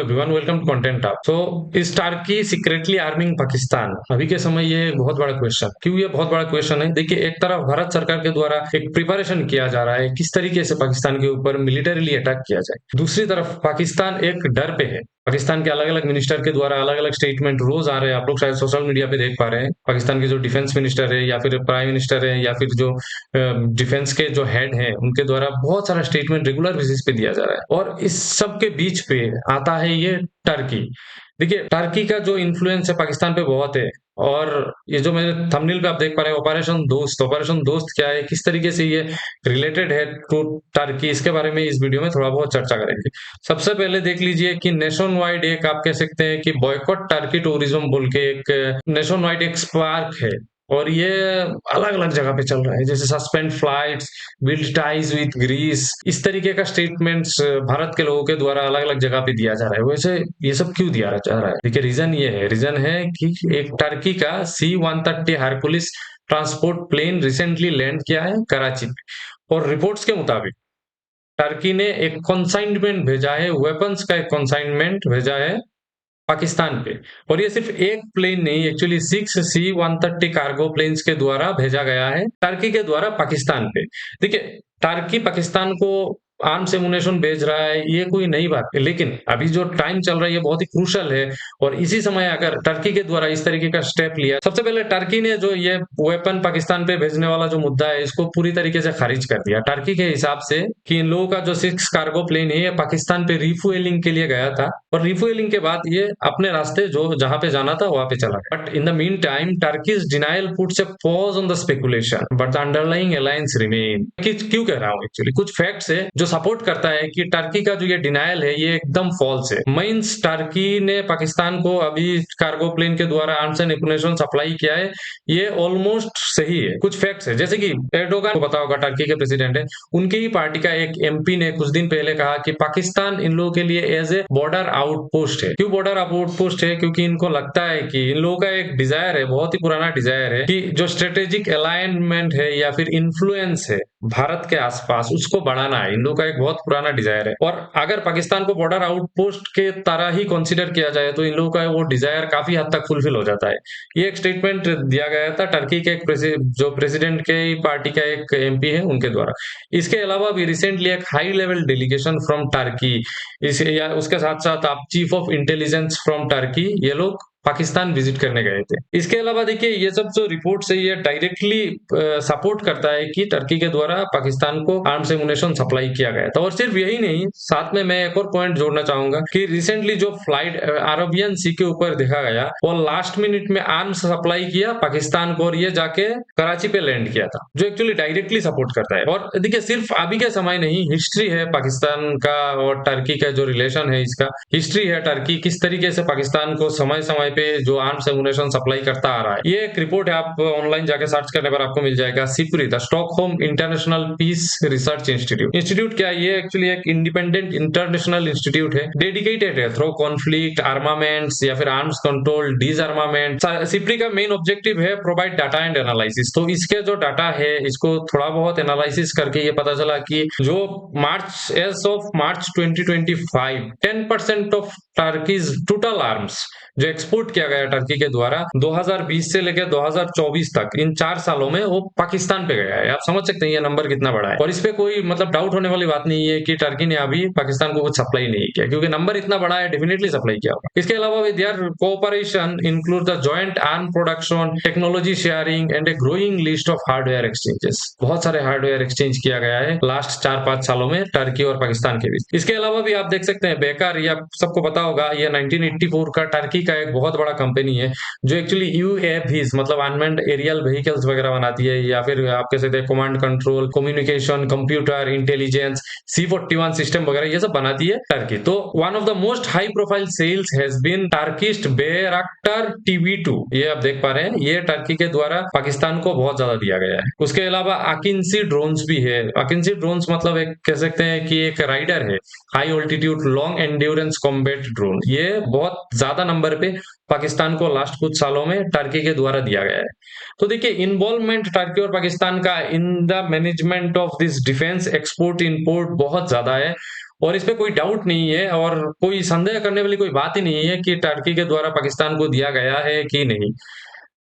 Everyone, welcome to content talk. तो इस टार्की secretly arming Pakistan, अभी के समय ये एक बहुत बड़ा क्वेश्चन। क्यों ये बहुत बड़ा क्वेश्चन है? देखिए, एक तरफ भारत सरकार के द्वारा एक प्रिपरेशन किया जा रहा है किस तरीके से पाकिस्तान के ऊपर मिलिटरीली अटैक किया जाए। दूसरी तरफ पाकिस्तान एक डर पे है। पाकिस्तान के अलग अलग मिनिस्टर के द्वारा अलग अलग स्टेटमेंट रोज आ रहे हैं। आप लोग शायद सोशल मीडिया पे देख पा रहे हैं। पाकिस्तान के जो डिफेंस मिनिस्टर है या फिर प्राइम मिनिस्टर है या फिर जो डिफेंस के जो हेड है, उनके द्वारा बहुत सारा स्टेटमेंट रेगुलर बेसिस पे दिया जा रहा है। और इस सब के बीच पे आता है ये टर्की। देखिए, टर्की का जो इन्फ्लुएंस है पाकिस्तान पे बहुत है। और ये जो मेरे थंबनेल पे आप देख पा रहे हैं, ऑपरेशन दोस्त क्या है, किस तरीके से ये रिलेटेड है टू टर्की, इसके बारे में इस वीडियो में थोड़ा बहुत चर्चा करेंगे। सबसे पहले देख लीजिए कि नेशन वाइड एक आप कह सकते हैं कि बॉयकॉट टर्की टूरिज्म बोल के एक नेशन वाइड एक स्पार्क है। और ये अलग अलग जगह पे चल रहा है, जैसे suspend flights, build ties with Greece, इस तरीके का स्टेटमेंट्स भारत के लोगों के द्वारा अलग अलग जगह पे दिया जा रहा है। वैसे ये सब क्यों दिया जा रहा है? देखिए, रीजन है कि एक टर्की का C-130 Hercules transport plane recently land किया है कराची पे। और रिपोर्ट्स के मुताबिक टर्की ने एक कंसाइनमेंट भेजा है, वेपन्स का एक कंसाइनमेंट भेजा है पाकिस्तान पे। और ये सिर्फ एक प्लेन नहीं, एक्चुअली 6 C-130 कार्गो प्लेन्स के द्वारा भेजा गया है टर्की के द्वारा पाकिस्तान पे। देखिए, टर्की पाकिस्तान को आर्म्स एमुनेशन भेज रहा है, ये कोई नई बात है, लेकिन अभी जो टाइम चल रहा है ये बहुत ही क्रूशल है। और इसी समय अगर टर्की के द्वारा इस तरीके का स्टेप लिया, सबसे पहले टर्की ने जो ये वेपन पाकिस्तान पे भेजने वाला जो मुद्दा है, इसको पूरी तरीके से खारिज कर दिया टर्की के हिसाब से कि इन लोगों का जो 6 कार्गो प्लेन है ये पाकिस्तान पे रिफ्यूएलिंग के लिए गया था। और रिफ्यूएलिंग के बाद ये अपने रास्ते जो जहां पे जाना था वहां पे चला गया। But in the mean time Turkey's denial puts a pause on the speculation but the underlying alliance remain. क्यों कह रहा हूँ? एक्चुअली कुछ फैक्ट्स है जो सपोर्ट करता है कि टर्की का जो ये डिनायल है ये एकदम फॉल्स है। मींस टर्की ने पाकिस्तान को अभी कार्गो प्लेन के द्वारा आर्म्स एंड एमुनेशन सप्लाई किया है, ये ऑलमोस्ट सही है। कुछ फैक्ट्स है, जैसे कि एर्डोगान को पता होगा, टर्की के प्रेसिडेंट है, उनकी ही पार्टी का एक MP ने कुछ दिन पहले कहा कि पाकिस्तान इन लोगों के लिए एज ए बॉर्डर आउटपोस्ट है। क्यों बॉर्डर आउटपोस्ट है? क्योंकि इनको लगता है कि इन लोगों का एक डिजायर है, बहुत ही पुराना डिजायर है, कि जो स्ट्रेटेजिक अलाइनमेंट है या फिर इन्फ्लुएंस है भारत के आसपास, उसको बढ़ाना है। इन लोगों का एक बहुत पुराना डिजायर है। और अगर पाकिस्तान को बॉर्डर आउटपोस्ट के तरह ही कंसीडर किया जाए तो इन लोगों का वो डिजायर काफी हद तक फुलफिल हो जाता है। ये एक स्टेटमेंट दिया गया था टर्की के जो प्रेसिडेंट के पार्टी का एक MP है, उनके द्वारा। इसके अलावा भी रिसेंटली एक high level delegation from Turkey, इस या उसके साथ साथ आप chief of intelligence from Turkey, ये लोग पाकिस्तान विजिट करने गए थे। इसके अलावा देखिए, ये सब जो रिपोर्ट है ये डायरेक्टली सपोर्ट करता है कि टर्की के द्वारा पाकिस्तान को आर्म्स एमुनेशन सप्लाई किया गया था। और सिर्फ यही नहीं, साथ में मैं एक और पॉइंट जोड़ना चाहूंगा कि रिसेंटली जो फ्लाइट अरबियन सी के ऊपर देखा गया, वो लास्ट मिनट में आर्म्स सप्लाई किया पाकिस्तान को, और ये जाके कराची पे लैंड किया था, जो एक्चुअली डायरेक्टली सपोर्ट करता है। और देखिए, सिर्फ अभी के समय नहीं, हिस्ट्री है पाकिस्तान का और टर्की का जो रिलेशन है, इसका हिस्ट्री है। टर्की किस तरीके से पाकिस्तान को समय समय पे जो आर्म्स एमुनेशन सप्लाई करता आ रहा है। ये एक रिपोर्ट है, आप ऑनलाइन जाके सर्च करने पर आपको मिल जाएगा। SIPRI, the Stockholm International Peace Research Institute क्या है? ये एक्चुअली एक इंडिपेंडेंट इंटरनेशनल इंस्टीट्यूट है, डेडिकेटेड है थ्रो कॉन्फ्लिक्ट, आर्मामेंट्स या फिर आर्म्स कंट्रोल, डिसआर्मामेंट। सिप्री का मेन ऑब्जेक्टिव है प्रोवाइड डाटा एंड एनालिसिस। तो इसके जो डाटा है, इसको थोड़ा बहुत एनालिसिस करके ये पता चला कि जो as of March 2025 10% of Turkey's total arms जो एक्सपोर्ट किया गया टर्की के द्वारा 2020 से लेकर 2024 तक, इन 4 सालों में वो पाकिस्तान पे गया है। आप समझ सकते हैं ये नंबर कितना बड़ा है। और इस पे कोई मतलब डाउट होने वाली बात नहीं है कि टर्की ने अभी पाकिस्तान को कुछ सप्लाई नहीं किया, क्योंकि नंबर इतना बड़ा है, डेफिनेटली सप्लाई किया होगा। इसके अलावा their cooperation include the joint arm production, technology sharing and a growing list of hardware exchanges. बहुत सारे हार्डवेयर एक्सचेंज किया गया है लास्ट 4-5 सालों में टर्की और पाकिस्तान के बीच। इसके अलावा भी आप देख सकते हैं बेकार, ये सबको पता होगा, ये 1984 का टर्की का एक बहुत बड़ा कंपनी है जो एक्चुअली UAVs मतलब अनमैन्ड एरियल व्हीकल्स वगैरह बनाती है, या फिर आप कह सकते हैं command control, communication, computer intelligence, C-41 system वगैरह, ये सब बनाती है टर्की। तो one of the most high profile sales has been Turkish Bayraktar TB2। ये आप देख पा रहे हैं, ये टर्की के द्वारा पाकिस्तान को बहुत ज्यादा दिया गया है। उसके अलावा अकिंसी ड्रोन्स भी है। अकिंसी ड्रोन्स मतलब एक कह सकते हैं कि एक राइडर है, high altitude long endurance combat drone. ये बहुत ज्यादा नंबर पे पाकिस्तान को लास्ट कुछ सालों में टर्की के द्वारा दिया गया है। तो देखिए, इन्वॉल्वमेंट टर्की और पाकिस्तान का in the management of this defence export import बहुत ज्यादा है। और इस पे कोई डाउट नहीं है और कोई संदेह करने वाली कोई बात ही नहीं है कि टर्की के द्वारा पाकिस्तान को दिया गया है कि नहीं।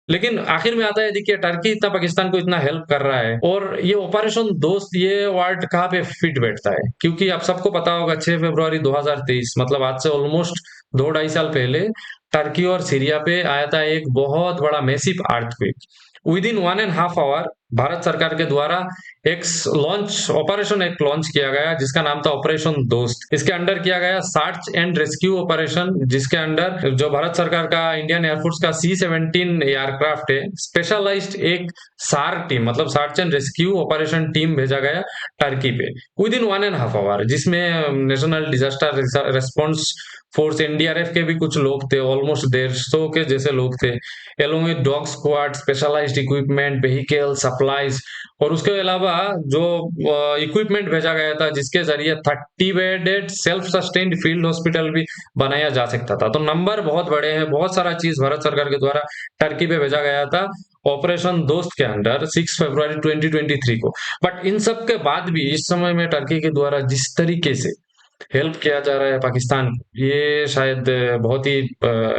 लेकिन आखिर में आता है, देखिए टर्की इतना पाकिस्तान को इतना हेल्प कर रहा है और ये ऑपरेशन दोस्त ये वर्ड कहाँ पे फिट बैठता है, क्योंकि आप सबको पता होगा 6 फरवरी 2023 मतलब आज से ऑलमोस्ट 2-2.5 साल पहले टर्की और सीरिया पे आया था एक बहुत बड़ा massive earthquake. Within 1.5 hour Bharat सरकार के द्वारा एक लॉन्च ऑपरेशन एक लॉन्च किया गया जिसका नाम था ऑपरेशन दोस्त। इसके अंडर किया गया सर्च एंड रेस्क्यू ऑपरेशन, जिसके अंडर जो भारत सरकार का इंडियन एयरफोर्स का C-17 एयरक्राफ्ट है, स्पेशलाइज्ड एक सार टीम मतलब search and rescue operation team भेजा गया टर्की पे विद इन 1.5 आवर, जिसमें national disaster response force NDRF के भी कुछ लोग थे, ऑलमोस्ट 150 के जैसे लोग थे, along with dog squad, specialised equipment, vehicle, supplies, और उसके अलावा जो इक्विपमेंट भेजा गया था जिसके जरिए 30 bedded self sustained field hospital भी बनाया जा सकता था। तो नंबर बहुत बड़े हैं, बहुत सारा चीज भारत सरकार के द्वारा टर्की पे भेजा गया था ऑपरेशन दोस्त के अंडर 6 फरवरी 2023 को। बट इन सब के बाद भी इस समय में टर्की के द्वारा जिस तरीके से हेल्प किया जा रहा है पाकिस्तान को, ये शायद बहुत ही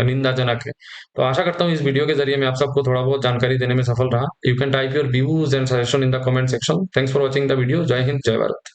निंदाजनक है। तो आशा करता हूँ इस वीडियो के जरिए मैं आप सबको थोड़ा बहुत जानकारी देने में सफल रहा। You can type your views and suggestion in the comment section. Thanks for watching the video. जय हिंद, जय भारत।